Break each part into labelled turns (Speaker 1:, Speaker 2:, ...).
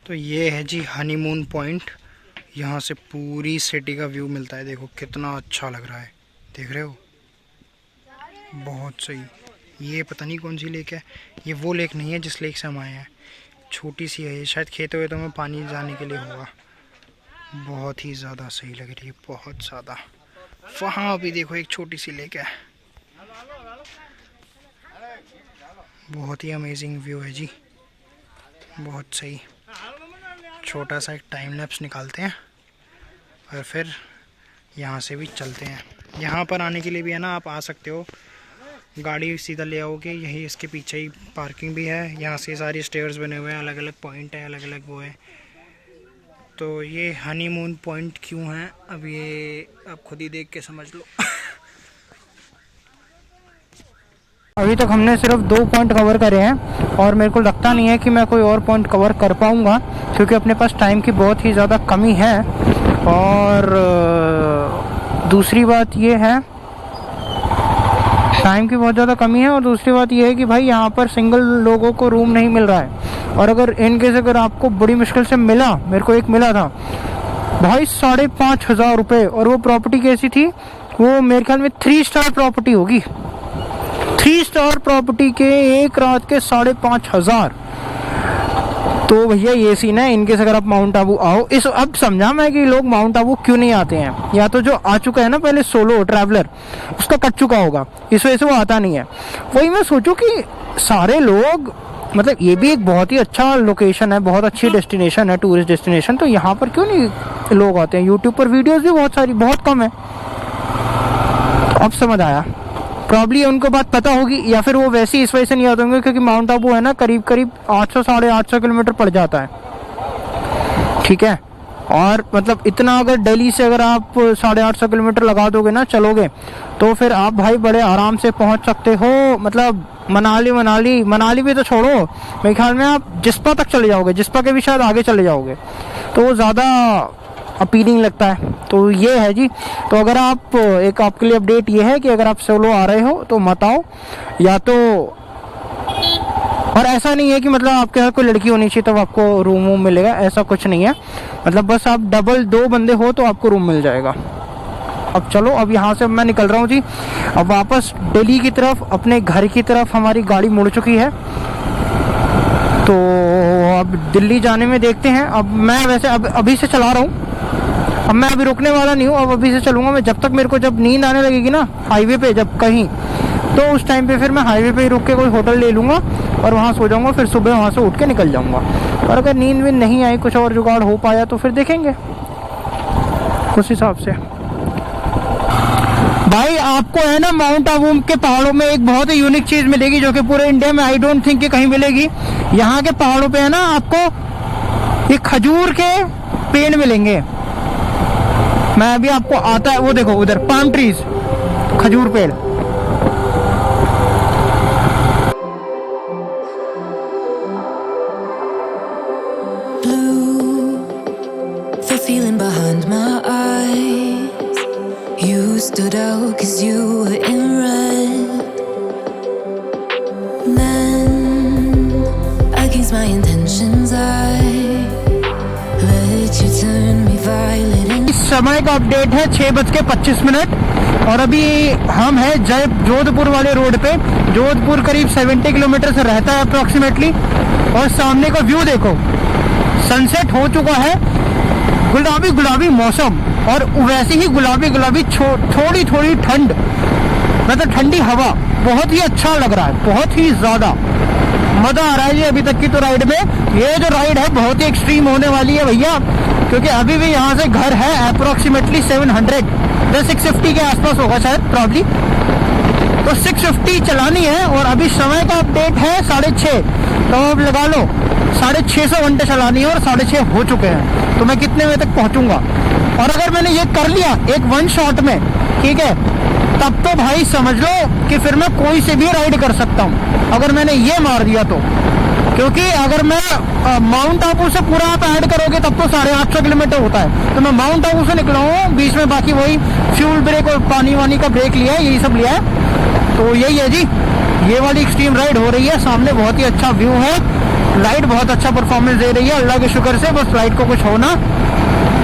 Speaker 1: तो ये है जी हनीमून पॉइंट। यहाँ से पूरी सिटी का व्यू मिलता है। देखो कितना अच्छा लग रहा है, देख रहे हो, बहुत सही। ये पता नहीं कौन सी लेक है, ये वो लेक नहीं है जिस लेक से हम आए हैं, छोटी सी है ये, शायद खेतों वेतों में पानी जाने के लिए होगा। बहुत ही ज़्यादा सही लग रही है, बहुत ज़्यादा। वहाँ भी देखो एक छोटी सी लेक है, बहुत ही अमेजिंग व्यू है जी, बहुत सही। छोटा सा एक टाइम लैप्स निकालते हैं और फिर यहाँ से भी चलते हैं। यहाँ पर आने के लिए भी है ना, आप आ सकते हो, गाड़ी सीधा ले आओगे, यही इसके पीछे ही पार्किंग भी है। यहाँ से सारी स्टेयर्स बने हुए हैं, अलग अलग पॉइंट है, अलग अलग वो है। तो ये हनीमून पॉइंट क्यों है, अब ये आप खुद ही देख के समझ लो। अभी तक हमने सिर्फ 2 पॉइंट कवर करे हैं और मेरे को लगता नहीं है कि मैं कोई और पॉइंट कवर कर पाऊँगा, क्योंकि अपने पास टाइम की बहुत ही ज़्यादा कमी है। और दूसरी बात ये है, टाइम की बहुत ज़्यादा कमी है, और दूसरी बात ये है कि भाई यहाँ पर सिंगल लोगों को रूम नहीं मिल रहा है। और अगर इनकेस अगर आपको बड़ी मुश्किल से मिला, मेरे को एक मिला था भाई 5,500 रुपये, और वो प्रॉपर्टी कैसी थी, वो मेरे ख्याल में 3 स्टार प्रॉपर्टी होगी। 3 स्टार प्रॉपर्टी के एक रात के 5,500। तो भैया ये सीन है, इनकेस अगर आप माउंट आबू आओ, इस अब समझा मैं कि लोग माउंट आबू क्यों नहीं आते हैं। या तो जो आ चुका है ना पहले सोलो ट्रैवलर, उसका कट चुका होगा, इस वजह से वो आता नहीं है। वही मैं सोचूं कि सारे लोग, मतलब ये भी एक बहुत ही अच्छा लोकेशन है, बहुत अच्छी डेस्टिनेशन है, टूरिस्ट डेस्टिनेशन, तो यहाँ पर क्यों नहीं लोग आते हैं। यूट्यूब पर वीडियोज़ भी बहुत सारी, बहुत कम है। तो अब समझ आया, प्रॉब्ली उनको बात पता होगी, या फिर वो वैसे इस वजह से नहीं आते होंगे क्योंकि माउंट आबू है ना करीब करीब 800 850 किलोमीटर पड़ जाता है, ठीक है। और मतलब इतना अगर दिल्ली से अगर आप 850 किलोमीटर लगा दोगे ना, चलोगे, तो फिर आप भाई बड़े आराम से पहुंच सकते हो। मतलब मनाली भी तो छोड़ो, मेरे ख्याल में आप जिस्पा तक चले जाओगे, जिस्पा के भी शायद आगे चले जाओगे, तो वो ज़्यादा अपीलिंग लगता है। तो ये है जी। तो अगर आप, एक आपके लिए अपडेट ये है कि अगर आप सोलो आ रहे हो तो मत आओ, या तो, और ऐसा नहीं है कि मतलब आपके साथ कोई लड़की होनी चाहिए तब आपको रूम मिलेगा, ऐसा कुछ नहीं है। मतलब बस आप डबल 2 बंदे हो तो आपको रूम मिल जाएगा। अब चलो, अब यहाँ से मैं निकल रहा हूँ जी, अब वापस दिल्ली की तरफ, अपने घर की तरफ हमारी गाड़ी मुड़ चुकी है। तो अब दिल्ली जाने में देखते हैं। अब मैं वैसे अभी से चला रहा हूँ, अब मैं अभी रुकने वाला नहीं हूँ, अब अभी से चलूँगा मैं, जब तक मेरे को, जब नींद आने लगेगी ना हाईवे पे जब कहीं, तो उस टाइम पे फिर मैं हाईवे पे ही रुक के कोई होटल ले लूँगा और वहाँ सो जाऊँगा, फिर सुबह वहाँ से उठ के निकल जाऊँगा। और अगर नींद भी नहीं आई, कुछ और जुगाड़ हो पाया तो फिर देखेंगे उस हिसाब से। भाई आपको है ना माउंट आबू के पहाड़ों में एक बहुत ही यूनिक चीज़ मिलेगी, जो कि पूरे इंडिया में आई डोंट थिंक कि कहीं मिलेगी। यहाँ के पहाड़ों पे है ना आपको ये खजूर के पेड़ मिलेंगे। मैं अभी आपको आता है, वो देखो उधर पाम ट्रीज, खजूर पेड़।
Speaker 2: Stood out 'cause you were in red. Then, against my intentions, I let you turn me violet.
Speaker 1: इस समय का अपडेट है 6:25, और अभी हम हैं जोधपुर वाले रोड पे। जोधपुर करीब 70 किलोमीटर से रहता है अप्रोक्सीमेटली। और सामने का व्यू देखो, सनसेट हो चुका है, गुलाबी गुलाबी मौसम, और वैसे ही गुलाबी गुलाबी थोड़ी थोड़ी ठंड, मतलब ठंडी हवा। बहुत ही अच्छा लग रहा है, बहुत ही ज़्यादा मज़ा आ रहा है जी अभी तक की तो राइड में। ये जो राइड है बहुत ही एक्सट्रीम होने वाली है भैया, क्योंकि अभी भी यहाँ से घर है अप्रोक्सीमेटली 700 या 650 के आसपास होगा शायद प्रॉब्ली। तो 650 चलानी है, और अभी समय का अपडेट है 6:30, तो अब लगा लो 650 घंटे चलानी है, और 6:30 हो चुके हैं। तो मैं कितने बजे तक पहुँचूँगा, और अगर मैंने ये कर लिया एक 1 शॉट में, ठीक है, तब तो भाई समझ लो कि फिर मैं कोई से भी राइड कर सकता हूँ, अगर मैंने ये मार दिया तो। क्योंकि अगर मैं माउंट आबू से पूरा आप ऐड करोगे तब तो 850 किलोमीटर होता है। तो मैं माउंट आबू से निकला हूँ, बीच में बाकी वही फ्यूल ब्रेक और पानी वानी का ब्रेक लिया है, यही सब लिया है। तो यही है जी, ये वाली एक्सट्रीम राइड हो रही है। सामने बहुत ही अच्छा व्यू है, लाइट बहुत अच्छा परफॉर्मेंस दे रही है अल्लाह के शुक्र से, बस लाइट को कुछ हो ना,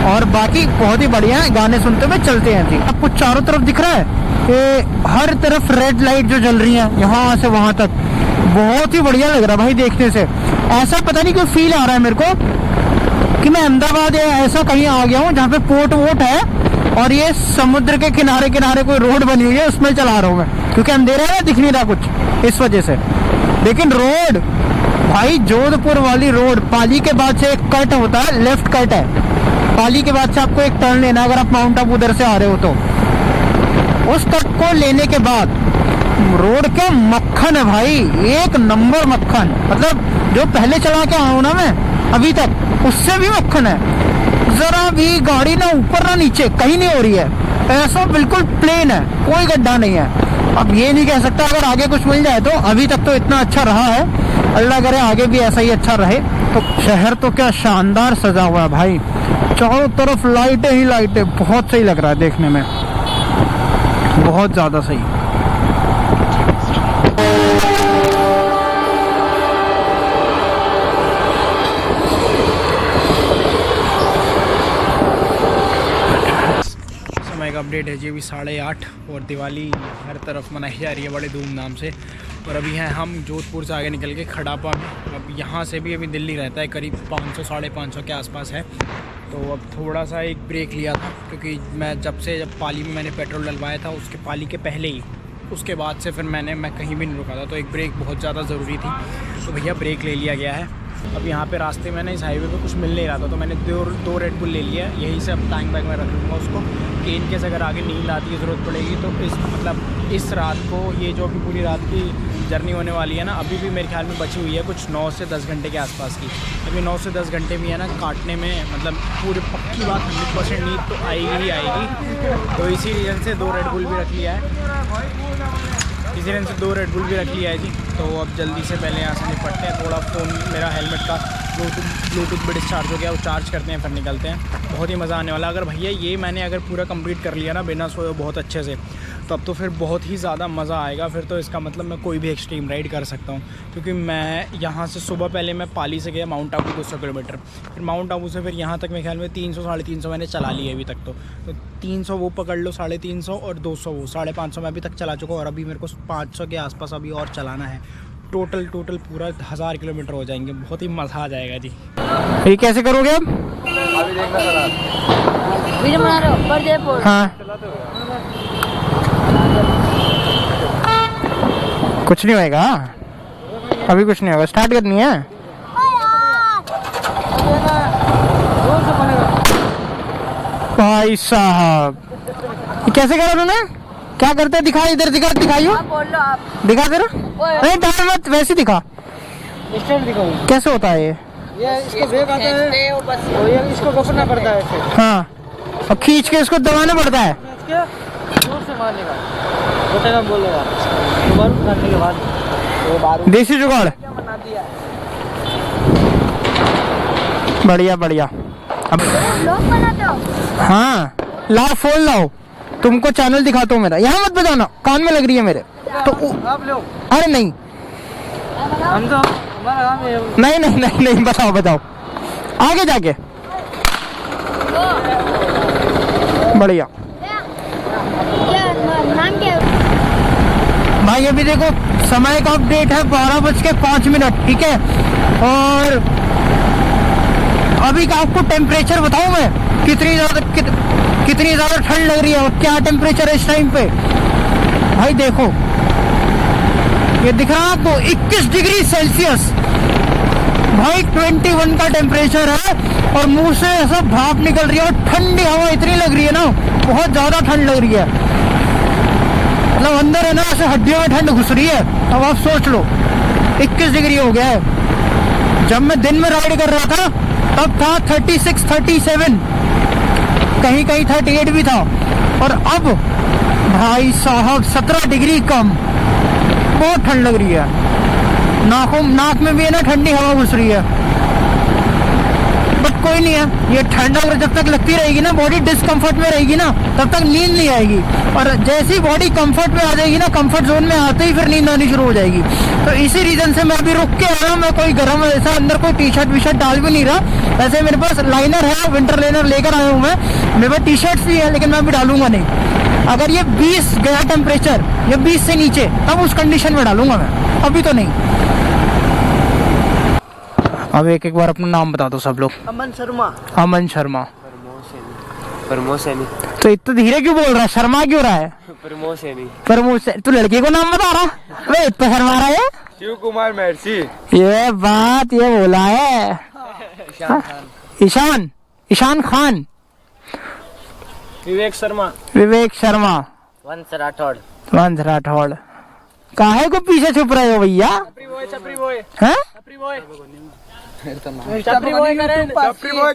Speaker 1: और बाकी बहुत ही बढ़िया है। गाने सुनते हुए चलते हैं जी। आपको चारों तरफ दिख रहा है कि हर तरफ रेड लाइट जो जल रही है, यहाँ से वहां तक, बहुत ही बढ़िया लग रहा है भाई देखने से। ऐसा पता नहीं क्यों फील आ रहा है मेरे को कि मैं अहमदाबाद या ऐसा कहीं आ गया हूँ जहाँ पे पोर्ट वोट है और ये समुद्र के किनारे किनारे कोई रोड बनी हुई है, उसमें चला रहा हूँ मैं, क्योंकि अंधेरा है, दिख नहीं रहा कुछ इस वजह से। लेकिन रोड भाई, जोधपुर वाली रोड, पाली के बाद से एक कट होता है, लेफ्ट कट है, पाली के बाद से आपको एक टर्न लेना है अगर आप माउंट आबू उधर से आ रहे हो तो। उस कट को लेने के बाद रोड क्या मक्खन है भाई, एक नंबर मक्खन। मतलब जो पहले चला के आया हूं ना मैं अभी तक, उससे भी मक्खन है। जरा भी गाड़ी ना ऊपर ना नीचे कहीं नहीं हो रही है, ऐसा बिल्कुल प्लेन है, कोई गड्ढा नहीं है। अब ये नहीं कह सकता अगर आगे कुछ मिल जाए तो, अभी तक तो इतना अच्छा रहा है, अल्लाह करे आगे भी ऐसा ही अच्छा रहे। तो शहर तो क्या शानदार सजा हुआ है भाई, चारों तरफ लाइटें ही लाइटें, बहुत सही लग रहा है देखने में, बहुत ज्यादा सही। समय का अपडेट है जी, अभी 8:30 और दिवाली हर तरफ मनाई जा रही है बड़े धूमधाम से। और अभी हैं हम जोधपुर से आगे निकल के खड़ापा में। अब यहाँ से भी अभी दिल्ली रहता है करीब 500 साढ़े 500 के आसपास है। तो अब थोड़ा सा एक ब्रेक लिया था, क्योंकि मैं जब पाली में मैंने पेट्रोल डलवाया था, उसके पाली के पहले ही, उसके बाद से फिर मैं कहीं भी नहीं रुका था, तो एक ब्रेक बहुत ज़्यादा ज़रूरी थी, तो भैया ब्रेक ले लिया गया है। अब यहाँ पे रास्ते में ना इस हाईवे पे कुछ मिल नहीं रहा था, तो मैंने दो रेड बुल ले लिया, यहीं से अब टैंक बैग में रख लूँगा उसको, कि इनकेस अगर आगे नींद आती है, ज़रूरत पड़ेगी तो इस रात को, ये जो अभी पूरी रात की जर्नी होने वाली है ना, अभी भी मेरे ख्याल में बची हुई है कुछ 9 से 10 घंटे के आसपास की। अभी 9 से 10 घंटे भी है ना काटने में, मतलब पूरी पक्की बात 100% नींद तो आएगी ही आएगी। तो इसी रीज़न से 2 रेड बुल भी रख लिया है, जी। तो अब जल्दी से पहले यहाँ से निपटते हैं, थोड़ा फ़ोन मेरा हेलमेट का ब्लूटूथ भी डिस्चार्ज हो गया, वो चार्ज करते हैं फिर निकलते हैं। बहुत ही मज़ा आने वाला। अगर भैया ये मैंने अगर पूरा कंप्लीट कर लिया ना बिना सोए बहुत अच्छे से, तो अब तो फिर बहुत ही ज़्यादा मज़ा आएगा। फिर तो इसका मतलब मैं कोई भी एक्सट्रीम राइड कर सकता हूँ, क्योंकि मैं यहाँ से सुबह पहले मैं पाली से गया माउंट आबू 200 किलोमीटर, फिर माउंट आबू से फिर यहाँ तक मेरे ख्याल में 300 साढ़े 300 मैंने चला लिया अभी तक। तो 300 वो पकड़ लो, 350 और 200 वो 550 मैं अभी तक चला चुका हूँ, और अभी मेरे को 500 के आसपास अभी और चलाना है। टोटल पूरा 1000 किलोमीटर हो जाएंगे, बहुत ही मज़ा आ जाएगा जी। ये कैसे करोगे अब? अभी देखना सर, वीडियो बना रहे हो पर जयपुर? हाँ, कुछ नहीं होएगा अभी, कुछ नहीं होगा, स्टार्ट करनी है। भाई साहब ये कैसे करा उन्होंने, क्या करते हैं? दिखा, इधर दिखाइयो, दिखा जरा। नहीं डाल मत, वैसे दिखा, कैसे होता है ये इसको ब्रेक आता है, और ये इसको घुसना पड़ता है। हाँ, और खींच के इसको दबाना पड़ता है, जोर से मारने का बोलेगा, करने के बाद देसी जुगाड़। बढ़िया। अब हाँ, लाओ फोन लाओ, तुमको चैनल दिखाता हूँ मेरा। यहाँ मत बजाना, कान में लग रही है मेरे। तो अरे नहीं, हम तो नहीं, बताओ आगे जाके। बढ़िया भाई, अभी देखो समय का अपडेट है 12:05, ठीक है। और अभी का आपको टेम्परेचर बताऊं मैं, कितनी ज़्यादा ठंड लग रही है और क्या टेम्परेचर है इस टाइम पे। भाई देखो, ये दिख रहा है आपको 21 डिग्री सेल्सियस भाई, 21 का टेम्परेचर है, और मुंह से ऐसा भाप निकल रही है, और ठंडी हवा इतनी लग रही है ना, बहुत ज़्यादा ठंड लग रही है। मतलब अंदर है ना ऐसे हड्डियों में ठंड घुस रही है। अब आप सोच लो 21 डिग्री हो गया है। जब मैं दिन में राइड कर रहा था तब था 36 37, कहीं 38 भी था, और अब भाई साहब 17 डिग्री कम, बहुत ठंड लग रही है। नाक में भी है ना ठंडी हवा घुस रही है, बट कोई नहीं है। ये ठंड अगर जब तक लगती रहेगी ना, बॉडी डिस्कम्फर्ट में रहेगी ना, तब तक नींद नहीं आएगी। और जैसे ही बॉडी कंफर्ट में आ जाएगी ना, कंफर्ट जोन में आते ही फिर नींद आनी शुरू हो जाएगी। तो इसी रीजन से मैं अभी रुक के आया। मैं कोई गर्म ऐसा अंदर कोई टी शर्ट वी शर्ट डाल भी नहीं रहा। वैसे मेरे पास लाइनर है, विंटर लाइनर लेकर आया हूँ मैं। मेरे पास टी शर्ट्स भी है, लेकिन मैं अभी डालूंगा नहीं। अगर ये 20 गया टेम्परेचर, ये 20 से नीचे, तब उस कंडीशन में डालूंगा मैं, अभी तो नहीं। अब एक बार अपना नाम बता दो सब लोग।
Speaker 3: अमन शर्मा।
Speaker 1: अमन शर्मा।
Speaker 3: प्रमोशनी।
Speaker 1: तो इतना धीरे क्यों बोल रहा है, शर्मा क्यों रहा है? प्रमोशन। तू लड़के को नाम बता रहा है, इतना शर्मा रहा है?
Speaker 3: शिव कुमार महर्षि।
Speaker 1: ये बात ये बोला है ईशान खान।
Speaker 3: विवेक शर्मा।
Speaker 2: वंश राठौड़।
Speaker 1: काहे को पीछे छुप रहे हो भैया? हैं?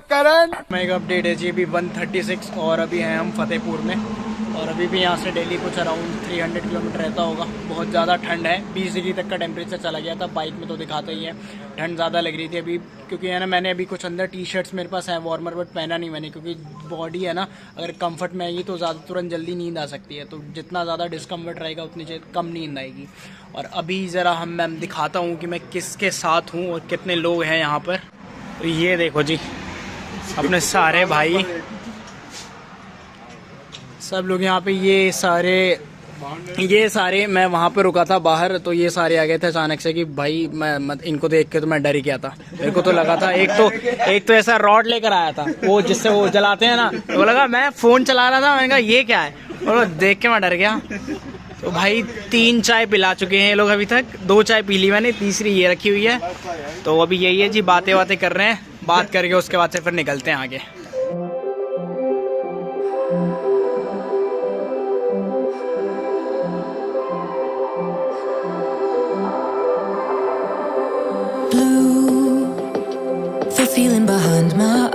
Speaker 3: करण।
Speaker 1: मेगा अपडेट है जी, अभी 1:36 और अभी हैं हम फतेहपुर में। और अभी भी यहाँ से दिल्ली कुछ अराउंड 300 किलोमीटर रहता होगा। बहुत ज़्यादा ठंड है, 20 डिग्री तक का टेम्परेचर चला गया था। बाइक में तो दिखाता ही है, ठंड ज़्यादा लग रही थी अभी, क्योंकि है ना मैंने अभी कुछ अंदर टी शर्ट्स मेरे पास है वार्मर, बट पहना नहीं मैंने, क्योंकि बॉडी है ना अगर कंफर्ट में आएगी तो ज़्यादा तुरंत जल्दी नींद आ सकती है। तो जितना ज़्यादा डिस्कम्फर्ट रहेगा उतनी कम नींद आएगी। और अभी ज़रा मैं दिखाता हूँ कि मैं किसके साथ हूँ और कितने लोग हैं यहाँ पर। तो ये देखो जी, अपने सारे भाई सब लोग यहाँ पे, ये सारे मैं वहाँ पे रुका था बाहर, तो ये सारे आ गए थे अचानक से कि भाई मैं इनको देख के तो मैं डर ही गया था। मेरे को तो लगा था एक तो ऐसा रॉड लेकर आया था वो जिससे वो जलाते हैं ना, तो लगा मैं फ़ोन चला रहा था, मैंने कहा ये क्या है, और देख के मैं डर गया। तो भाई 3 चाय पिला चुके हैं ये लोग अभी तक, 2 चाय पी ली मैंने, तीसरी ये रखी हुई है। तो अभी यही है जी, बातें कर रहे हैं, बात करके उसके बाद से फिर निकलते हैं आगे।
Speaker 2: Blue, the feeling behind my